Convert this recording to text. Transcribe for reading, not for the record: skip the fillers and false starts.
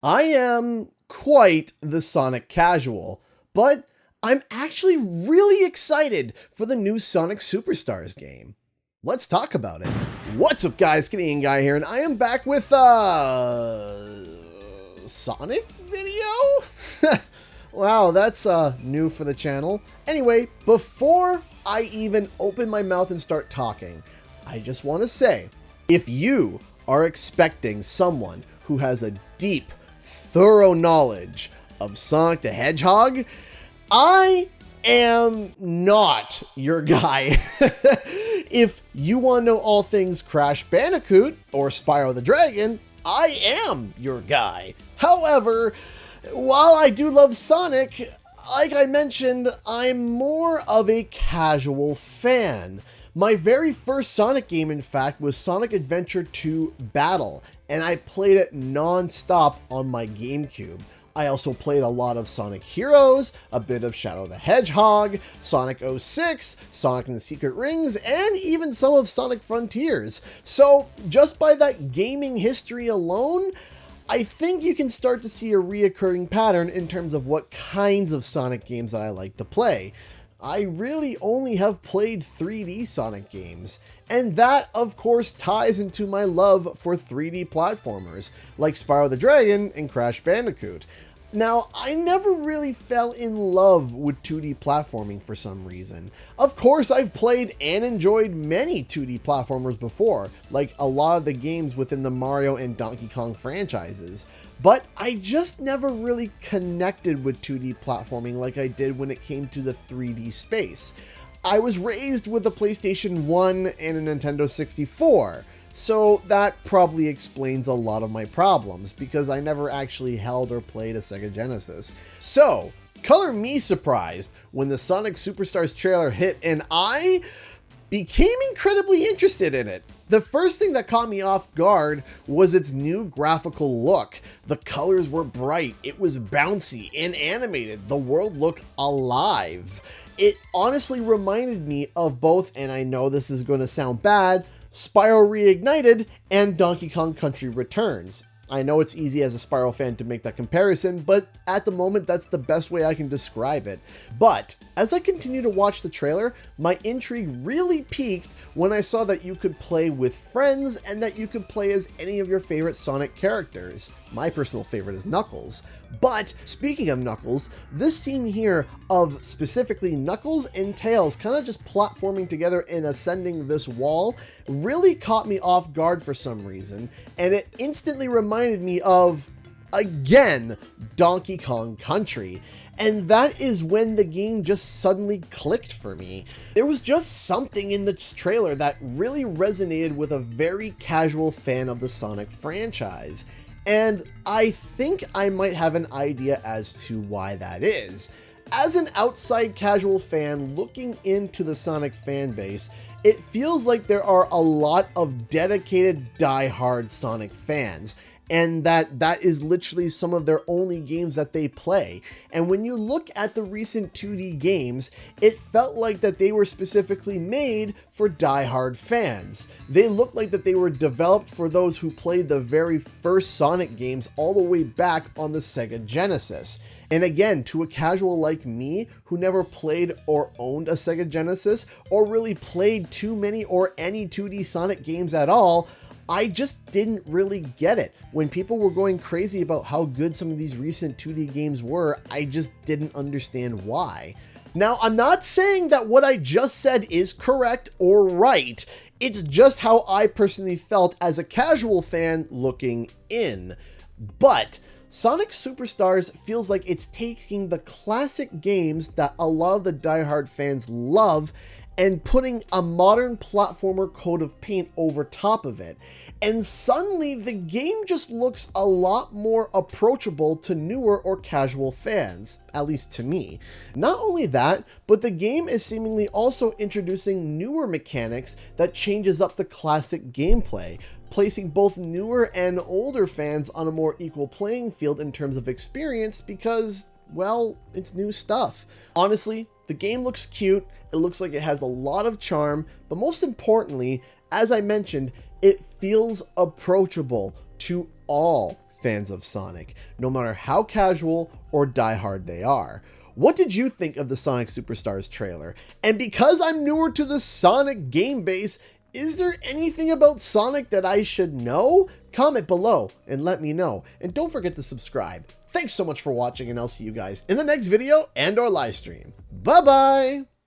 I am quite the Sonic casual, but I'm actually really excited for the new Sonic Superstars game. Let's talk about it. What's up guys, Canadian Guy here, and I am back with Sonic video? Wow, that's new for the channel. Anyway, before I even open my mouth and start talking, I just want to say, if you are expecting someone who has a deep, thorough knowledge of Sonic the Hedgehog, I am not your guy. If you want to know all things Crash Bandicoot or Spyro the Dragon, I am your guy. However, while I do love Sonic, like I mentioned, I'm more of a casual fan. My very first Sonic game, in fact, was Sonic Adventure 2 Battle, and I played it non-stop on my GameCube. I also played a lot of Sonic Heroes, a bit of Shadow the Hedgehog, Sonic 06, Sonic and the Secret Rings, and even some of Sonic Frontiers. So just by that gaming history alone, I think you can start to see a reoccurring pattern in terms of what kinds of Sonic games that I like to play. I really only have played 3D Sonic games, and that of course ties into my love for 3D platformers, like Spyro the Dragon and Crash Bandicoot. Now, I never really fell in love with 2D platforming for some reason. Of course, I've played and enjoyed many 2D platformers before, like a lot of the games within the Mario and Donkey Kong franchises, but I just never really connected with 2D platforming like I did when it came to the 3D space. I was raised with a PlayStation 1 and a Nintendo 64, so that probably explains a lot of my problems, because I never actually held or played a Sega Genesis. So, color me surprised when the Sonic Superstars trailer hit and I became incredibly interested in it. The first thing that caught me off guard was its new graphical look. The colors were bright, it was bouncy and animated, the world looked alive. It honestly reminded me of both, and I know this is going to sound bad, Spyro Reignited and Donkey Kong Country Returns. I know it's easy as a Spyro fan to make that comparison, but at the moment that's the best way I can describe it. But as I continue to watch the trailer, my intrigue really peaked when I saw that you could play with friends and that you could play as any of your favorite Sonic characters. My personal favorite is Knuckles. But speaking of Knuckles, this scene here of specifically Knuckles and Tails kind of just platforming together and ascending this wall really caught me off guard for some reason, and it instantly reminded me of, again, Donkey Kong Country. And that is when the game just suddenly clicked for me. There was just something in this trailer that really resonated with a very casual fan of the Sonic franchise. And I think I might have an idea as to why that is. As an outside casual fan looking into the Sonic fan base, it feels like there are a lot of dedicated die-hard Sonic fans, and that is literally some of their only games that they play. And when you look at the recent 2D games, it felt like that they were specifically made for die-hard fans. They looked like that they were developed for those who played the very first Sonic games all the way back on the Sega Genesis. And again, to a casual like me, who never played or owned a Sega Genesis, or really played too many or any 2D Sonic games at all, I just didn't really get it. When people were going crazy about how good some of these recent 2D games were, I just didn't understand why. Now, I'm not saying that what I just said is correct or right. It's just how I personally felt as a casual fan looking in. But Sonic Superstars feels like it's taking the classic games that a lot of the diehard fans love and putting a modern platformer coat of paint over top of it. And suddenly the game just looks a lot more approachable to newer or casual fans, at least to me. Not only that, but the game is seemingly also introducing newer mechanics that changes up the classic gameplay, placing both newer and older fans on a more equal playing field in terms of experience because, well, it's new stuff. Honestly, the game looks cute, it looks like it has a lot of charm, but most importantly, as I mentioned, it feels approachable to all fans of Sonic, no matter how casual or diehard they are. What did you think of the Sonic Superstars trailer? And because I'm newer to the Sonic game base, is there anything about Sonic that I should know? Comment below and let me know. And don't forget to subscribe. Thanks so much for watching, and I'll see you guys in the next video and/or live stream. Bye-bye!